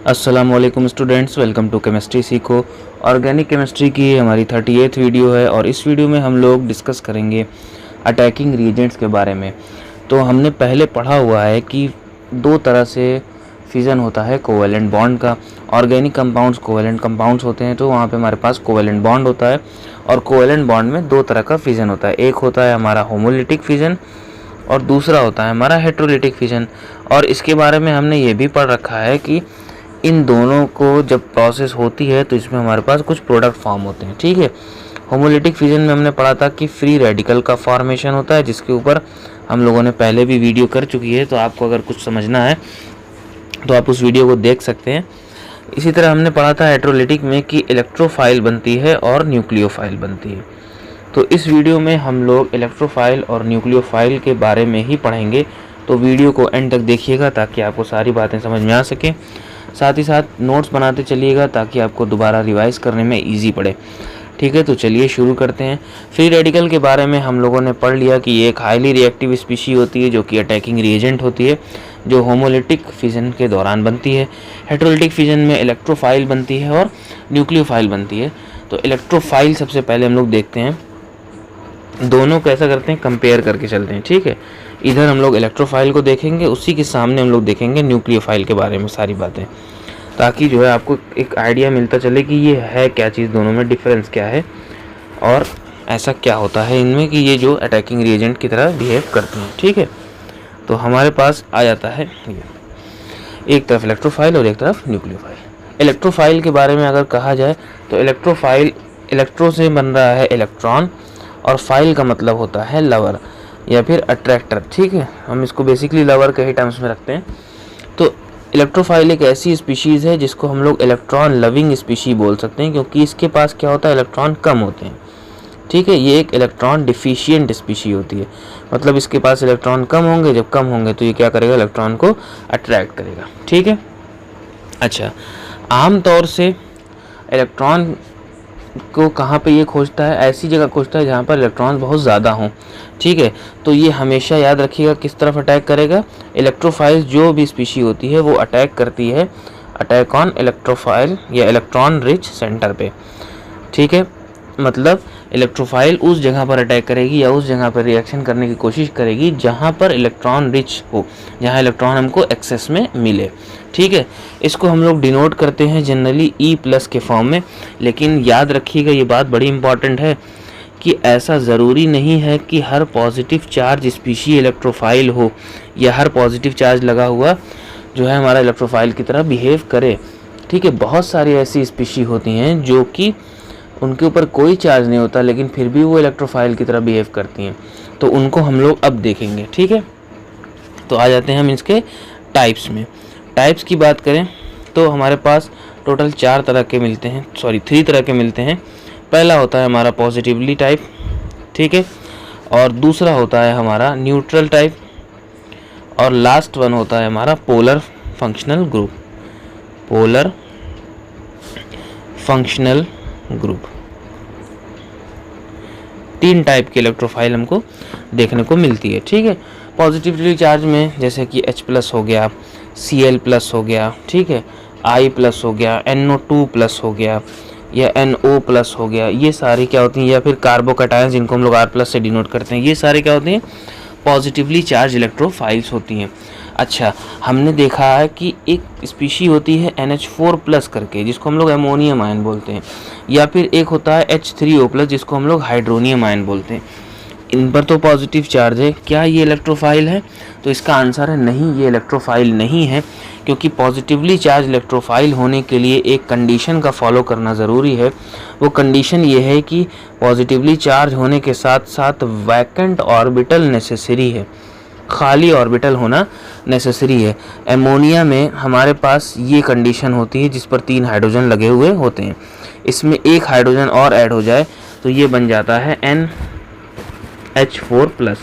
अस्सलामुअलैकुम students, welcome to chemistry सीखो। Organic chemistry की हमारी 38th वीडियो है और इस वीडियो में हम लोग डिस्कस करेंगे अटैकिंग रिएजेंट्स के बारे में। तो हमने पहले पढ़ा हुआ है कि दो तरह से फिज़न होता है कोवेलेंट बॉन्ड का। ऑर्गेनिक कंपाउंड्स कोवेलेंट कंपाउंड्स होते हैं, तो वहाँ पे हमारे पास कोवेलेंट बॉन्ड होता है और कोवेलेंट बॉन्ड में दो तरह का फिज़न होता है। एक होता है हमारा होमोलिटिक फिज़न और दूसरा होता है हमारा हेट्रोलिटिक फिज़न। और इसके बारे में हमने ये भी पढ़ रखा है कि इन दोनों को जब प्रोसेस होती है तो इसमें हमारे पास कुछ प्रोडक्ट फॉर्म होते हैं। ठीक है, होमोलिटिक फिजन में हमने पढ़ा था कि फ्री रेडिकल का फॉर्मेशन होता है, जिसके ऊपर हम लोगों ने पहले भी वीडियो कर चुकी है। तो आपको अगर कुछ समझना है तो आप उस वीडियो को देख सकते हैं। इसी तरह हमने पढ़ा था हेट्रोलिटिक में कि इलेक्ट्रोफाइल बनती है और न्यूक्लियोफाइल बनती है। तो इस वीडियो में हम लोग इलेक्ट्रोफाइल और न्यूक्लियोफाइल के बारे में ही पढ़ेंगे। तो वीडियो को एंड तक देखिएगा ताकि आपको सारी बातें समझ में आ सकें। साथ ही साथ नोट्स बनाते चलिएगा ताकि आपको दोबारा रिवाइज करने में इजी पड़े। ठीक है, तो चलिए शुरू करते हैं। फ्री रेडिकल के बारे में हम लोगों ने पढ़ लिया कि ये एक हाईली रिएक्टिव स्पीशी होती है जो कि अटैकिंग रिएजेंट होती है, जो होमोलिटिक फिजन के दौरान बनती है। हेट्रोलिटिक फिजन में इलेक्ट्रोफाइल बनती है और न्यूक्लियोफाइल बनती है। तो इलेक्ट्रोफाइल सबसे पहले हम लोग देखते हैं, दोनों को ऐसा करते हैं कंपेयर करके चलते हैं। ठीक है, इधर हम लोग इलेक्ट्रोफाइल को देखेंगे, उसी के सामने हम लोग देखेंगे न्यूक्लियोफाइल के बारे में सारी बातें, ताकि जो है आपको एक आइडिया मिलता चले कि ये है क्या चीज़, दोनों में डिफरेंस क्या है और ऐसा क्या होता है इनमें कि ये जो अटैकिंग रिएजेंट की तरह बिहेव करते हैं। ठीक है, तो हमारे पास आ जाता है ये एक तरफ इलेक्ट्रोफाइल और एक तरफ न्यूक्लियोफाइल। इलेक्ट्रोफाइल के बारे में अगर कहा जाए तो इलेक्ट्रोफाइल इलेक्ट्रो से बन रहा है इलेक्ट्रॉन और फाइल का मतलब होता है लवर या फिर अट्रैक्टर। ठीक है, हम इसको बेसिकली लवर के ही टर्म्स में रखते हैं। तो इलेक्ट्रोफाइल एक ऐसी स्पीशीज़ है जिसको हम लोग इलेक्ट्रॉन लविंग स्पीशी बोल सकते हैं, क्योंकि इसके पास क्या होता है, इलेक्ट्रॉन कम होते हैं। ठीक है, ये एक इलेक्ट्रॉन डिफिशियंट स्पीशी होती है, मतलब इसके पास इलेक्ट्रॉन कम होंगे। जब कम होंगे तो ये क्या करेगा, इलेक्ट्रॉन को अट्रैक्ट करेगा। ठीक है, अच्छा, आमतौर से इलेक्ट्रॉन को कहाँ पे ये खोजता है, ऐसी जगह खोजता है जहाँ पर इलेक्ट्रॉन बहुत ज़्यादा हों। ठीक है, तो ये हमेशा याद रखिएगा किस तरफ अटैक करेगा। इलेक्ट्रोफाइल जो भी स्पीशी होती है वो अटैक करती है अटैक ऑन इलेक्ट्रोफाइल या इलेक्ट्रॉन रिच सेंटर पे। ठीक है, मतलब इलेक्ट्रोफाइल उस जगह पर अटैक करेगी या उस जगह पर रिएक्शन करने की कोशिश करेगी जहाँ पर इलेक्ट्रॉन रिच हो, जहाँ इलेक्ट्रॉन हमको एक्सेस में मिले। ठीक है, इसको हम लोग डिनोट करते हैं जनरली E+ के फॉर्म में। लेकिन याद रखिएगा, ये बात बड़ी इंपॉर्टेंट है कि ऐसा ज़रूरी नहीं है कि हर पॉजिटिव चार्ज स्पीशी इलेक्ट्रोफाइल हो या हर पॉजिटिव चार्ज लगा हुआ जो है हमारा इलेक्ट्रोफाइल की तरह बिहेव करे। ठीक है, बहुत सारी ऐसी स्पीशी होती हैं जो कि उनके ऊपर कोई चार्ज नहीं होता लेकिन फिर भी वो इलेक्ट्रोफाइल की तरह बिहेव करती हैं, तो उनको हम लोग अब देखेंगे। ठीक है, तो आ जाते हैं हम इसके टाइप्स में। टाइप्स की बात करें तो हमारे पास टोटल 3 तरह के मिलते हैं। पहला होता है हमारा पॉजिटिवली टाइप, ठीक है, और दूसरा होता है हमारा न्यूट्रल टाइप, और लास्ट वन होता है हमारा पोलर फंक्शनल ग्रुप। 3 टाइप के इलेक्ट्रोफाइल हमको देखने को मिलती है। ठीक है, पॉजिटिवली चार्ज में जैसे कि H+ हो गया, Cl+ हो गया, ठीक है, I+ हो गया, NO2+ हो गया या NO+ हो गया, ये सारी क्या होती हैं, या फिर कार्बोकैटायंस जिनको हम लोग R+ से डिनोट करते हैं, ये सारे क्या होती हैं, पॉजिटिवली चार्ज इलेक्ट्रोफाइल्स होती हैं। अच्छा, हमने देखा है कि एक स्पीशी होती है NH4+ करके, जिसको हम लोग अमोनियम आयन बोलते हैं, या फिर एक होता है H3O+ जिसको हम लोग हाइड्रोनियम आयन बोलते हैं। इन पर तो पॉजिटिव चार्ज है। क्या ये इलेक्ट्रोफाइल है? तो इसका आंसर है नहीं, ये इलेक्ट्रोफाइल नहीं है, क्योंकि पॉजिटिवली चार्ज इलेक्ट्रोफाइल होने के लिए एक कंडीशन का फॉलो करना ज़रूरी है। वो कंडीशन ये है कि पॉजिटिवली चार्ज होने के साथ साथ वैकेंट ऑर्बिटल नेसेसरी है, खाली ऑर्बिटल होना नेसेसरी है। एमोनिया में हमारे पास ये कंडीशन होती है जिस पर 3 हाइड्रोजन लगे हुए होते हैं। इसमें एक हाइड्रोजन और ऐड हो जाए तो ये बन जाता है NH4+,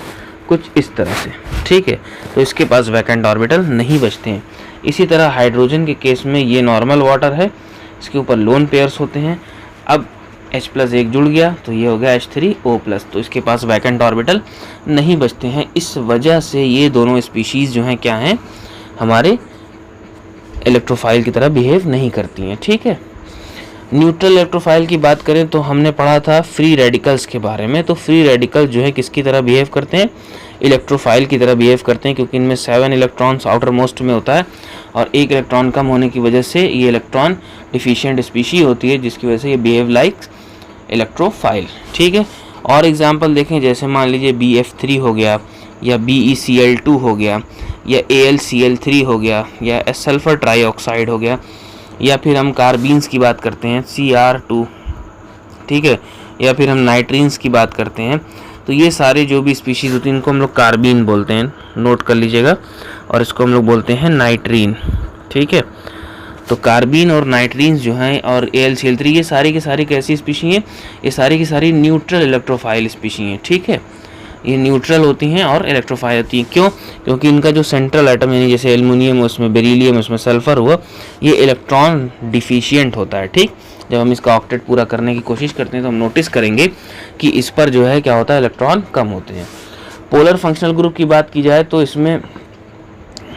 कुछ इस तरह से। ठीक है, तो इसके पास वैकेंट ऑर्बिटल नहीं बचते हैं। इसी तरह हाइड्रोजन के केस में ये नॉर्मल वाटर है, इसके ऊपर लोन पेयर्स होते हैं। अब H+1 जुड़ गया तो ये हो गया H3O+, तो इसके पास वैकेंट ऑर्बिटल नहीं बचते हैं। इस वजह से ये दोनों स्पीशीज़ जो हैं क्या हैं, हमारे इलेक्ट्रोफाइल की तरह बिहेव नहीं करती हैं। ठीक है, न्यूट्रल इलेक्ट्रोफाइल की बात करें तो हमने पढ़ा था फ्री रेडिकल्स के बारे में। तो फ्री रेडिकल जो है किसकी तरह बिहेव करते हैं, इलेक्ट्रोफाइल की तरह बिहेव करते हैं, क्योंकि इनमें 7 इलेक्ट्रॉन्स आउटर मोस्ट में होता है और 1 इलेक्ट्रॉन कम होने की वजह से ये इलेक्ट्रॉन डिफिशिएंट स्पीशी होती है, जिसकी वजह से ये बिहेव लाइक इलेक्ट्रोफाइल। ठीक है, और एग्जांपल देखें, जैसे मान लीजिए BF3 हो गया या BeCl2 हो गया या AlCl3 हो गया या सल्फर ट्राईऑक्साइड हो गया, या फिर हम कार्बीन्स की बात करते हैं Cr2, ठीक है, या फिर हम नाइट्रीन्स की बात करते हैं। तो ये सारे जो भी स्पीशीज़ होती हैं इनको हम लोग कार्बीन बोलते हैं, नोट कर लीजिएगा, और इसको हम लोग बोलते हैं नाइट्रीन। ठीक है, तो कार्बीन और नाइट्रीन्स जो हैं और AlCl3 ये सारी की सारी कैसी स्पीशी हैं, ये सारी की सारी न्यूट्रल इलेक्ट्रोफाइल स्पीशी हैं। ठीक है, ये न्यूट्रल होती हैं और इलेक्ट्रोफाइल होती हैं। क्यों? क्योंकि इनका जो सेंट्रल एटम यानी जैसे एल्युमिनियम, उसमें बेरिलियम, उसमें सल्फर हुआ, ये इलेक्ट्रॉन डिफिशिएंट होता है। ठीक, जब हम इसका ऑक्टेट पूरा करने की कोशिश करते हैं तो हम नोटिस करेंगे कि इस पर जो है क्या होता है, इलेक्ट्रॉन कम होते हैं। पोलर फंक्शनल ग्रुप की बात की जाए तो इसमें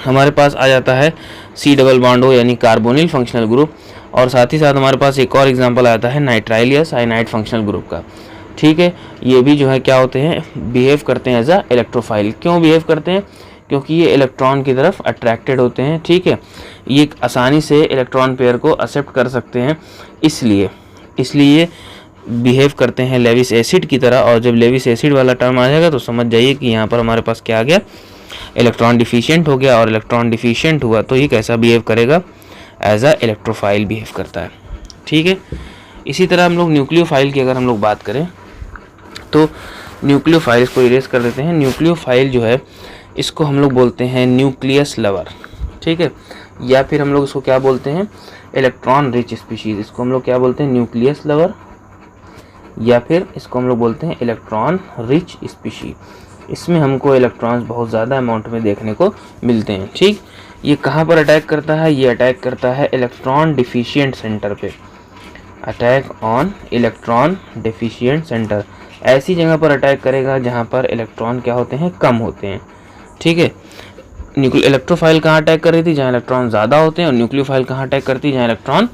हमारे पास आ जाता है C डबल बॉन्ड O यानी कार्बोनिल फंक्शनल ग्रुप, और साथ ही साथ हमारे पास एक और एग्जांपल आता है नाइट्राइल या साइनाइड फंक्शनल ग्रुप का। ठीक है, ये भी जो है क्या होते हैं, बिहेव करते हैं एज अ इलेक्ट्रोफाइल। क्यों बिहेव करते हैं? क्योंकि ये इलेक्ट्रॉन की तरफ अट्रैक्टेड होते हैं। ठीक है, ये आसानी से इलेक्ट्रॉन पेयर को एक्सेप्ट कर सकते हैं, इसलिए बिहेव करते हैं लेविस एसिड की तरह। और जब लेविस एसिड वाला टर्म आ जाएगा तो समझ जाइए कि यहाँ पर हमारे पास क्या आ गया, इलेक्ट्रॉन डिफिशिएंट हो गया, और इलेक्ट्रॉन डिफिशिएंट हुआ तो ये कैसा बिहेव करेगा, एज अ इलेक्ट्रोफाइल बिहेव करता है। ठीक है, इसी तरह हम लोग न्यूक्लियोफाइल की अगर हम लोग बात करें तो न्यूक्लियोफाइल को इरेज कर देते हैं। न्यूक्लियोफाइल जो है इसको हम लोग बोलते हैं न्यूक्लियस लवर। ठीक है, या फिर हम लोग इसको क्या बोलते हैं, इलेक्ट्रॉन रिच स्पीशीज। इसको हम लोग क्या बोलते हैं, न्यूक्लियस लवर, या फिर इसको हम लोग बोलते हैं इलेक्ट्रॉन रिच स्पीशीज। इसमें हमको इलेक्ट्रॉन्स बहुत ज़्यादा अमाउंट में देखने को मिलते हैं। ठीक, ये कहाँ पर अटैक करता है, ये अटैक करता है इलेक्ट्रॉन डिफिशिएंट सेंटर पे। Attack on electron deficient centre, ऐसी जगह पर अटैक करेगा जहाँ पर इलेक्ट्रॉन क्या होते हैं, कम होते हैं। ठीक है, इलेक्ट्रोफाइल कहाँ अटैक कर रही थी, जहाँ इलेक्ट्रॉन ज़्यादा होते हैं, और न्यूक्लियोफाइल कहाँ अटैक करती है, जहाँ इलेक्ट्रॉन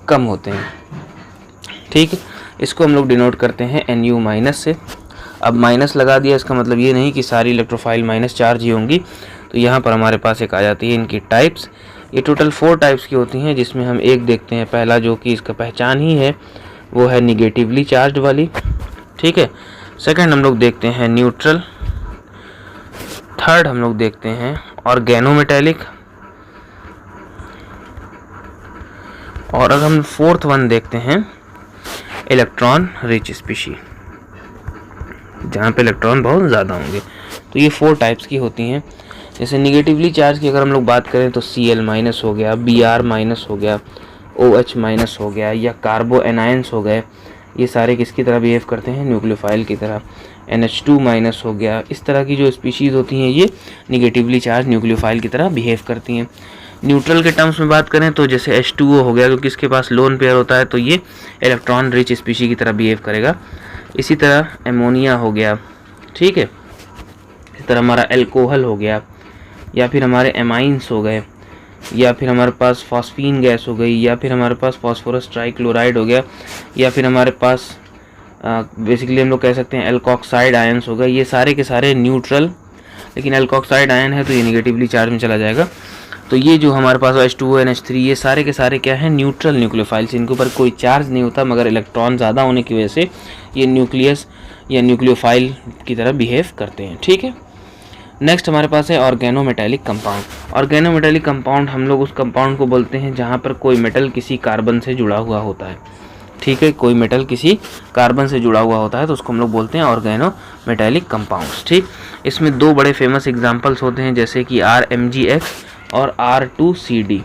कम होते हैं। ठीक है, इसको हम लोग डिनोट करते हैं Nu माइनस से। अब माइनस लगा दिया, इसका मतलब ये नहीं कि सारी इलेक्ट्रोफाइल माइनस चार्ज ही होंगी। तो यहाँ पर हमारे पास एक आ जाती है इनकी टाइप्स। ये टोटल 4 टाइप्स की होती हैं, जिसमें हम एक देखते हैं पहला, जो कि इसका पहचान ही है, वो है निगेटिवली चार्ज वाली। ठीक है, सेकंड हम लोग देखते हैं न्यूट्रल, थर्ड हम लोग देखते हैं ऑर्गेनोमेटेलिक, और अगर हम फोर्थ वन देखते हैं इलेक्ट्रॉन रिच स्पीशी, जहाँ पे इलेक्ट्रॉन बहुत ज़्यादा होंगे। तो ये 4 टाइप्स की होती हैं। जैसे निगेटिवली चार्ज की अगर हम लोग बात करें तो Cl माइनस हो गया, Br माइनस हो गया, OH माइनस हो गया, या कार्बो एनायंस हो गए, ये सारे किसकी तरह बिहेव करते हैं, न्यूक्लियोफाइल की तरह। NH2 माइनस हो गया, इस तरह की जो स्पीशीज़ होती हैं ये निगेटिवली चार्ज न्यूक्लियोफाइल की तरह बिहेव करती हैं। न्यूट्रल के टर्म्स में बात करें तो जैसे H2O हो गया, क्योंकि इसके पास लोन पेयर होता है तो ये इलेक्ट्रॉन रिच स्पीशी की तरह बिहेव करेगा। इसी तरह एमोनिया हो गया। ठीक है, इसी तरह हमारा एल्कोहल हो गया, या फिर हमारे एमाइंस हो गए, या फिर हमारे पास फॉस्फीन गैस हो गई, या फिर हमारे पास फॉस्फोरस ट्राइक्लोराइड हो गया, या फिर हमारे पास बेसिकली हम लोग कह सकते हैं एल्कोक्साइड आयंस हो गए। ये सारे के सारे न्यूट्रल, लेकिन एल्कोक्साइड आयन है तो ये निगेटिवली चार्ज में चला जाएगा। तो ये जो हमारे पास H2O NH3, ये सारे के सारे क्या है, न्यूट्रल न्यूक्लियोफाइल्स। इनके ऊपर कोई चार्ज नहीं होता, मगर इलेक्ट्रॉन ज़्यादा होने की वजह से ये न्यूक्लियस या न्यूक्लियोफाइल की तरह बिहेव करते हैं। ठीक है, नेक्स्ट हमारे पास है ऑर्गेनोमेटेलिक कंपाउंड। ऑर्गेनोमेटेलिक कंपाउंड हम लोग उस कंपाउंड को बोलते हैं जहाँ पर कोई मेटल किसी कार्बन से जुड़ा हुआ होता है। ठीक है, कोई मेटल किसी कार्बन से जुड़ा हुआ होता है तो उसको हम लोग बोलते हैं ऑर्गेनोमेटेलिक कंपाउंड्स। ठीक, इसमें 2 बड़े फेमस एग्जांपल्स होते हैं, जैसे कि RMgX और R2CD।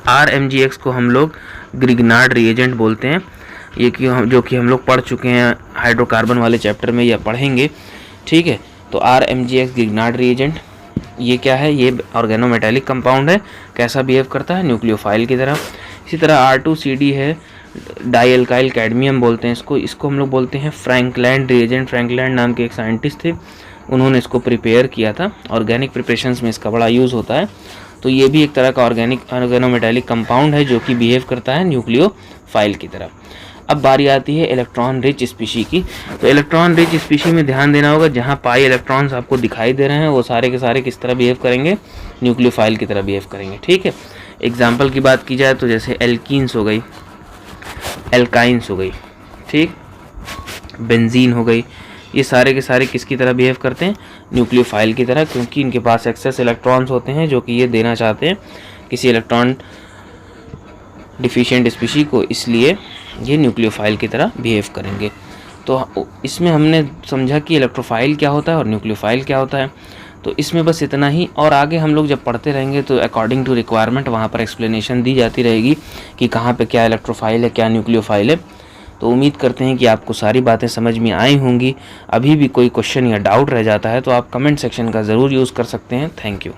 RMgX को हम लोग ग्रिग्नार्ड रिएजेंट बोलते हैं, ये जो कि हम लोग पढ़ चुके हैं हाइड्रोकार्बन वाले चैप्टर में, या पढ़ेंगे। ठीक है, तो RMgX ग्रिग्नार्ड रिएजेंट ये क्या है, ये ऑर्गेनोमेटेलिक कंपाउंड है। कैसा बिहेव करता है, न्यूक्लियोफाइल की तरह। इसी तरह R2CD है, डाइएल्काइल कैडमियम बोलते हैं इसको हम लोग बोलते हैं फ्रैंकलैंड रिएजेंट। फ्रैंकलैंड नाम के एक साइंटिस्ट थे, उन्होंने इसको प्रिपेयर किया था। ऑर्गेनिक प्रिपरेशंस में इसका बड़ा यूज़ होता है। तो ये भी एक तरह का ऑर्गेनिक ऑर्गेनोमेटालिक कंपाउंड है जो कि बिहेव करता है न्यूक्लियोफाइल की तरह। अब बारी आती है इलेक्ट्रॉन रिच स्पीशी की। तो इलेक्ट्रॉन रिच स्पीशी में ध्यान देना होगा, जहाँ पाई इलेक्ट्रॉन्स आपको दिखाई दे रहे हैं वो सारे के सारे किस तरह बिहेव करेंगे, न्यूक्लियोफाइल की तरह बिहेव करेंगे। ठीक है, एग्जाम्पल की बात की जाए तो जैसे एल्कीन्स हो गई, एल्काइंस हो गई, ठीक, बेंजीन हो गई, ये सारे के सारे किसकी तरह बिहेव करते हैं, न्यूक्लियोफाइल की तरह, क्योंकि इनके पास एक्सेस इलेक्ट्रॉन्स होते हैं जो कि ये देना चाहते हैं किसी इलेक्ट्रॉन डिफिशिएंट स्पीशी को, इसलिए ये न्यूक्लियोफाइल की तरह बिहेव करेंगे। तो इसमें हमने समझा कि इलेक्ट्रोफाइल क्या होता है और न्यूक्लियोफाइल क्या होता है। तो इसमें बस इतना ही, और आगे हम लोग जब पढ़ते रहेंगे तो अकॉर्डिंग टू रिक्वायरमेंट वहाँ पर एक्सप्लेनेशन दी जाती रहेगी कि कहाँ पे क्या इलेक्ट्रोफाइल है, क्या न्यूक्लियोफाइल है। तो उम्मीद करते हैं कि आपको सारी बातें समझ में आई होंगी। अभी भी कोई क्वेश्चन या डाउट रह जाता है तो आप कमेंट सेक्शन का ज़रूर यूज़ कर सकते हैं। Thank you.